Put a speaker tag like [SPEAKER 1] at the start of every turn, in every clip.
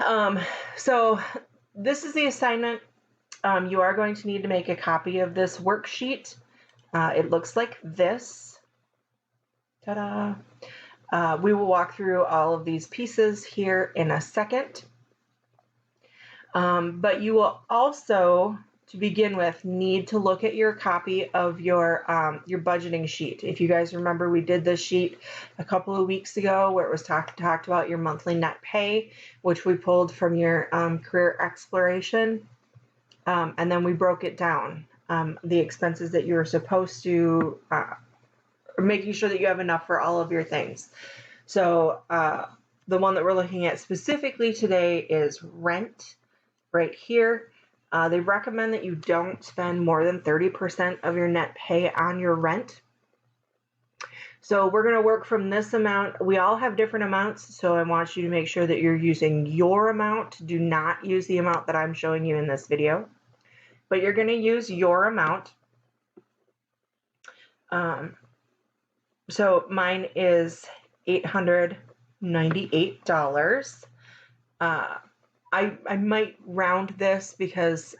[SPEAKER 1] Um, so this is the assignment. You are going to need to make a copy of this worksheet. It looks like this. Ta-da! We will walk through all of these pieces here in a second. But you will also, to begin with, need to look at your copy of your budgeting sheet. If you guys remember, we did this sheet a couple of weeks ago where it was talked about your monthly net pay, which we pulled from your career exploration. And then we broke it down, the expenses that you were supposed to, making sure that you have enough for all of your things. So the one that we're looking at specifically today is rent right here. They recommend that you don't spend more than 30% of your net pay on your rent. So we're going to work from this amount. We all have different amounts, so I want you to make sure that you're using your amount. Do not use the amount that I'm showing you in this video, but you're going to use your amount. So mine is $898. I might round this because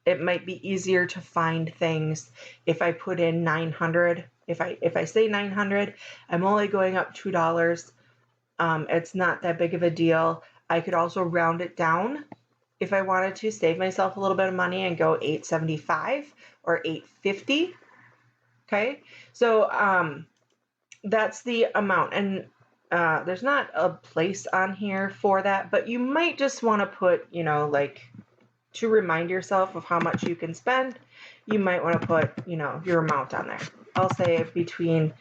[SPEAKER 1] it might be easier to find things if I put in 900. If I say 900, I'm only going up $2. It's not that big of a deal. I could also round it down if I wanted to save myself a little bit of money and go 875 or 850. Okay, so that's the amount, and there's not a place on here for that, but you might just want to put, like, to remind yourself of how much you can spend, you might want to put, your amount on there. I'll say between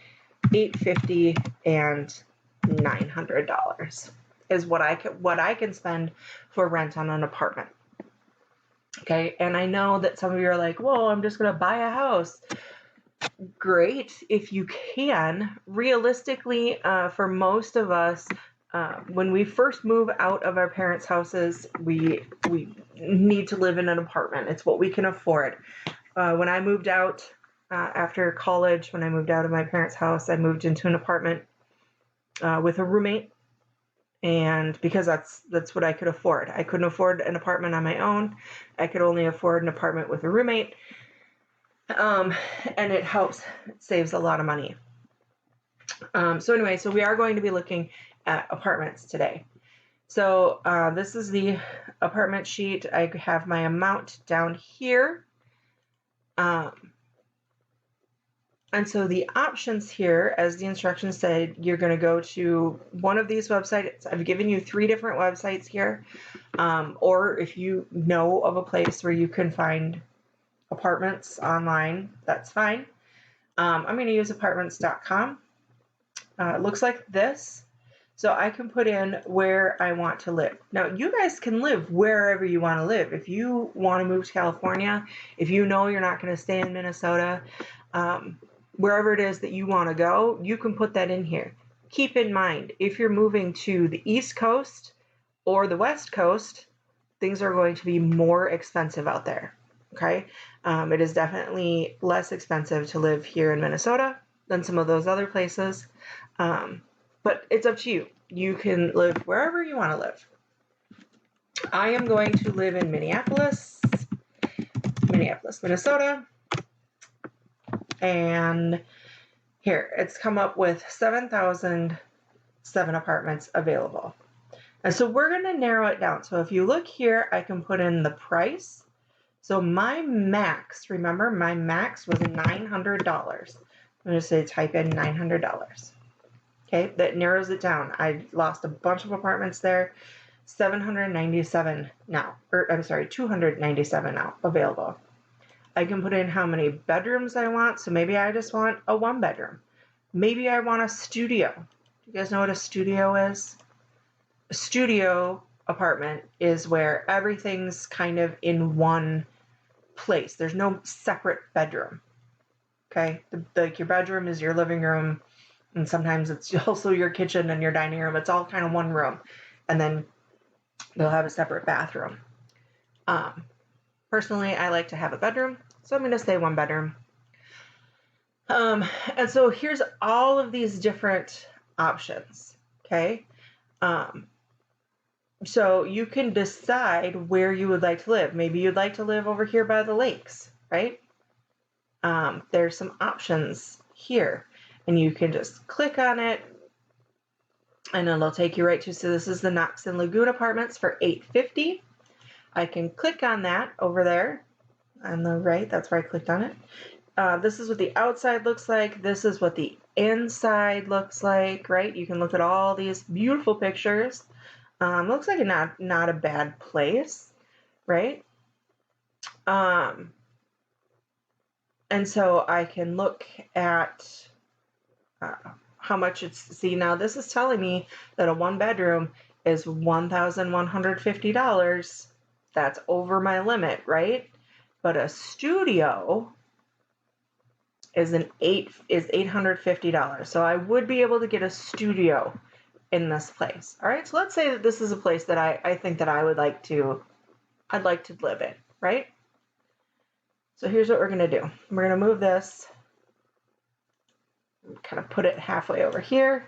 [SPEAKER 1] $850 and $900 is what I can spend for rent on an apartment. Okay, and I know that some of you are like, well, I'm just going to buy a house. Great if you can. Realistically, for most of us, when we first move out of our parents' houses, we need to live in an apartment. It's what we can afford. When I moved out after college, when I moved out of my parents' house, I moved into an apartment with a roommate, and because that's what I could afford. I couldn't afford an apartment on my own. I could only afford an apartment with a roommate. And it helps, it saves a lot of money. So anyway, so we are going to be looking at apartments today. So this is the apartment sheet. I have my amount down here. And so the options here, as the instructions said, you're going to go to one of these websites. I've given you 3 different websites here. Or if you know of a place where you can find apartments online, that's fine. I'm going to use apartments.com. It looks like this. So I can put in where I want to live. Now, you guys can live wherever you want to live. If you want to move to California, if you know you're not going to stay in Minnesota, wherever it is that you want to go, you can put that in here. Keep in mind, if you're moving to the East Coast or the West Coast, things are going to be more expensive out there. Okay, it is definitely less expensive to live here in Minnesota than some of those other places, but it's up to you. You can live wherever you want to live. I am going to live in Minneapolis, Minnesota, and here it's come up with 7,007 apartments available. And so we're going to narrow it down. So if you look here, I can put in the price. So my max, remember, my max was $900. I'm going to say type in $900. Okay, that narrows it down. I lost a bunch of apartments there. 797 now, or I'm sorry, 297 now available. I can put in how many bedrooms I want. So maybe I just want a 1-bedroom. Maybe I want a studio. Do you guys know what a studio is? A studio apartment is where everything's kind of in one place. There's no separate bedroom. Okay, like your bedroom is your living room, and sometimes it's also your kitchen and your dining room. It's all kind of one room, and then they'll have a separate bathroom. Personally, I like to have a bedroom, so I'm going to say 1 bedroom. And so here's all of these different options. Okay. So you can decide where you would like to live. Maybe you'd like to live over here by the lakes, right? There's some options here, and you can just click on it, and it'll take you right to, so this is the Knox and Lagoon Apartments for $850. I can click on that over there on the right. That's where I clicked on it. This is what the outside looks like. This is what the inside looks like, right? You can look at all these beautiful pictures. Looks like not a bad place, right? And so I can look at how much it's, see, now this is telling me that a 1-bedroom is $1,150. That's over my limit, right? But a studio is $850. So I would be able to get a studio in this place. All right, so let's say that this is a place that I think that I'd like to live in, right? So here's what we're gonna do. We're gonna move this, kind of put it halfway over here.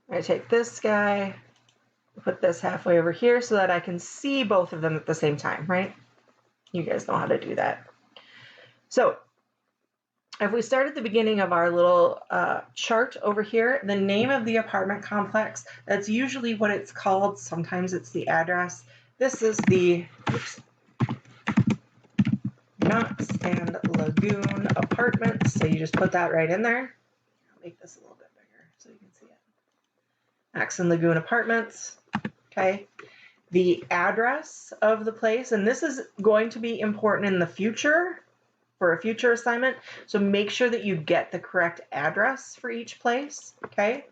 [SPEAKER 1] I'm gonna take this guy, put this halfway over here so that I can see both of them at the same time, right? You guys know how to do that. So if we start at the beginning of our little chart over here, the name of the apartment complex, that's usually what it's called. Sometimes it's the address. This is the Knox and Lagoon Apartments. So you just put that right in there. I'll make this a little bit bigger so you can see it. Knox and Lagoon Apartments. Okay. The address of the place, and this is going to be important in the future for a future assignment. So make sure that you get the correct address for each place. Okay.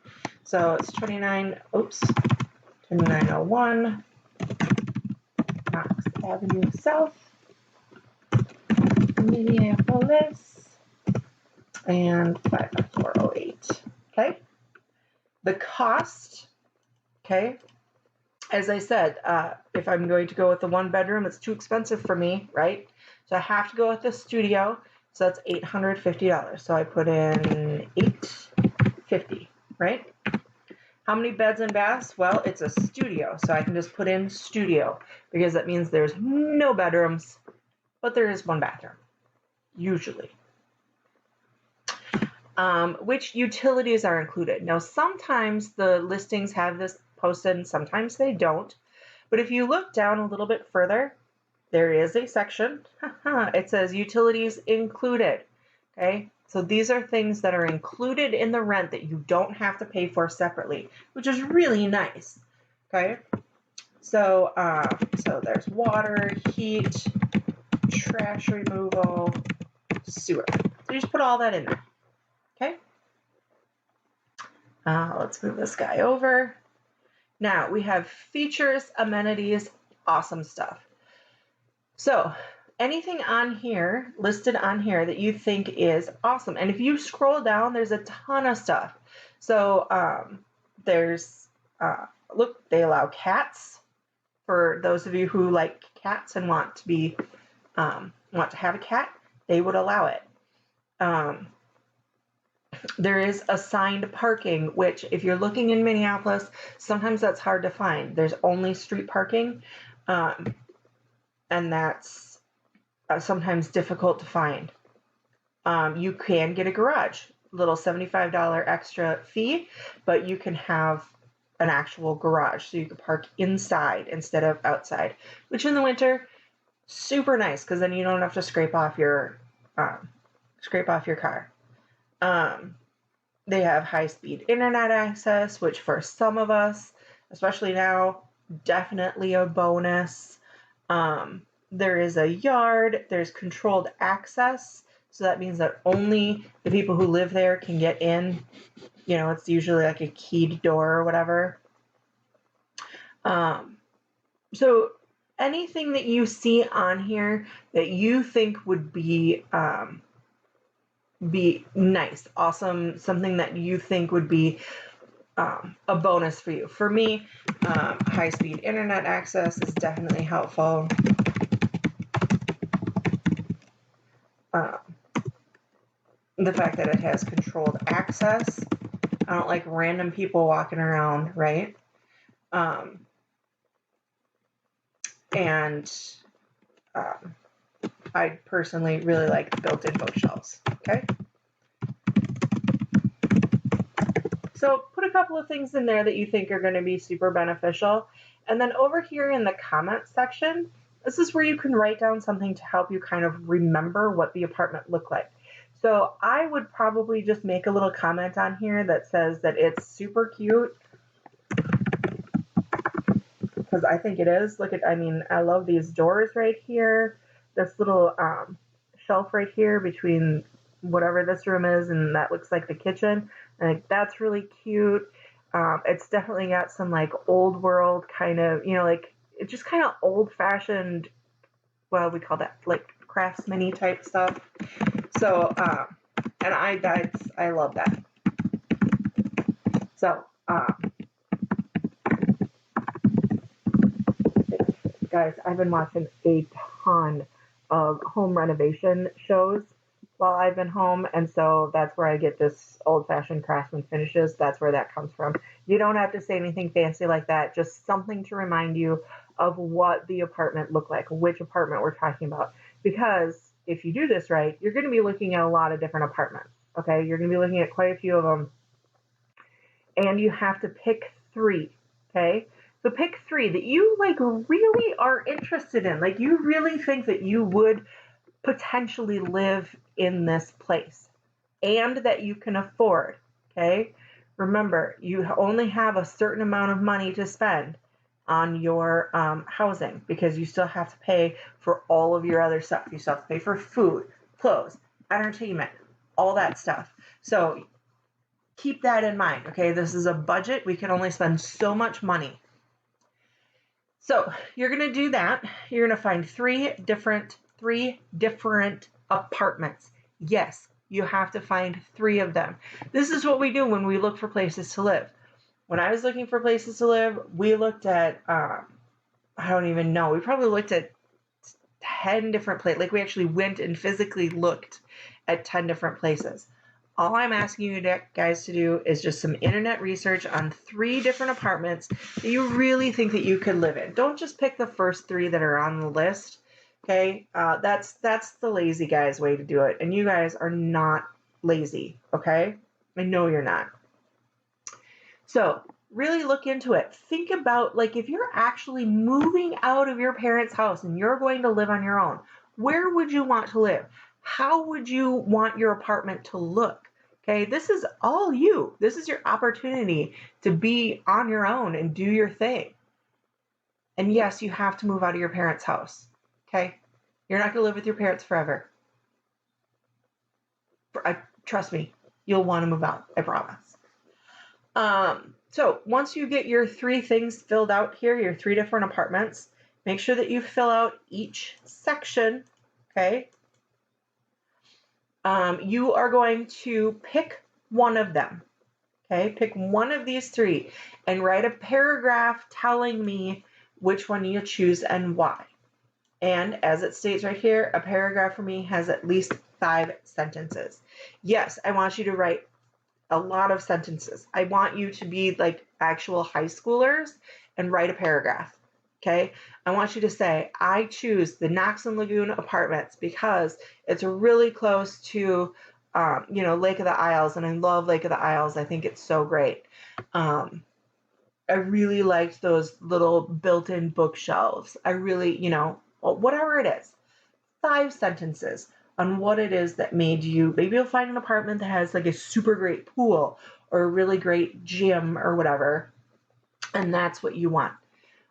[SPEAKER 1] So it's 2901 Knox Avenue South, Minneapolis, and 55408. Okay. The cost, okay, as I said, if I'm going to go with the 1-bedroom, it's too expensive for me, right? So I have to go with the studio. So that's $850. So I put in $850, right? How many beds and baths? Well, it's a studio. So I can just put in studio because that means there's no bedrooms, but there is 1 bathroom, usually. Which utilities are included? Now, sometimes the listings have this posted and sometimes they don't. But if you look down a little bit further, there is a section. It says utilities included. Okay, so these are things that are included in the rent that you don't have to pay for separately, which is really nice. Okay, so so there's water, heat, trash removal, sewer. So you just put all that in there. Okay. Let's move this guy over. Now we have features, amenities, awesome stuff. So anything on here, listed on here that you think is awesome. And if you scroll down, there's a ton of stuff. So there's, look, they allow cats for those of you who like cats and want to have a cat, they would allow it. There is assigned parking, which if you're looking in Minneapolis, sometimes that's hard to find. There's only street parking, and that's sometimes difficult to find. You can get a garage, little $75 extra fee, but you can have an actual garage, so you can park inside instead of outside, which in the winter, super nice, because then you don't have to scrape off your car. They have high-speed internet access, which for some of us, especially now, definitely a bonus. There is a yard, there's controlled access, so that means that only the people who live there can get in. You know, it's usually like a keyed door or whatever. So anything that you see on here that you think would be nice, awesome, something that you think would be a bonus for you. For me, high-speed internet access is definitely helpful. The fact that it has controlled access. I don't like random people walking around, right? And I personally really like the built-in bookshelves. Okay. So put a couple of things in there that you think are going to be super beneficial. And then over here in the comments section, this is where you can write down something to help you kind of remember what the apartment looked like. So I would probably just make a little comment on here that says that it's super cute, because I think it is. Look at, I mean, I love these doors right here. This little shelf right here between whatever this room is, and that looks like the kitchen. Like, that's really cute. It's definitely got some like old world kind of, like it's just kind of old fashioned. Well, we call that like craftsman-y type stuff. So, and I love that. So, guys, I've been watching a ton of home renovation shows while I've been home, and so that's where I get this old-fashioned craftsman finishes. That's where that comes from. You don't have to say anything fancy like that, just something to remind you of what the apartment looked like, which apartment we're talking about. Because if you do this right, you're going to be looking at a lot of different apartments. Okay, you're going to be looking at quite a few of them, and you have to pick 3. Okay, so pick 3 that you like really are interested in, like you really think that you would potentially live in this place and that you can afford. Okay, remember, you only have a certain amount of money to spend on your housing, because you still have to pay for all of your other stuff. You still have to pay for food, clothes, entertainment, all that stuff. So keep that in mind. Okay, this is a budget. We can only spend so much money. So you're going to do that. You're going to find three different apartments. Yes, you have to find 3 of them. This is what we do when we look for places to live. When I was looking for places to live, we looked at, I don't even know, we probably looked at 10 different places. Like, we actually went and physically looked at 10 different places. All I'm asking you guys to do is just some internet research on 3 different apartments that you really think that you could live in. Don't just pick the first 3 that are on the list. Okay, that's the lazy guy's way to do it, and you guys are not lazy. Okay, I know you're not. So really look into it. Think about, like, if you're actually moving out of your parents' house and you're going to live on your own, where would you want to live? How would you want your apartment to look? Okay, this is all you. This is your opportunity to be on your own and do your thing. And yes, you have to move out of your parents' house. Okay, you're not going to live with your parents forever. Trust me, you'll want to move out. I promise. So once you get your 3 things filled out here, your 3 different apartments, make sure that you fill out each section. Okay. You are going to pick one of them. Okay, pick one of these 3 and write a paragraph telling me which one you choose and why. And as it states right here, a paragraph for me has at least 5 sentences. Yes, I want you to write a lot of sentences. I want you to be like actual high schoolers and write a paragraph. Okay, I want you to say, I choose the Knox and Lagoon apartments because it's really close to, Lake of the Isles, and I love Lake of the Isles. I think it's so great. I really liked those little built-in bookshelves. I really, whatever it is, 5 sentences on what it is that made you. Maybe you'll find an apartment that has like a super great pool or a really great gym or whatever, and that's what you want.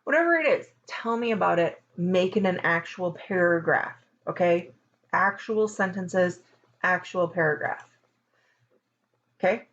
[SPEAKER 1] Whatever it is, tell me about it. Make it an actual paragraph, okay? Actual sentences, actual paragraph. Okay?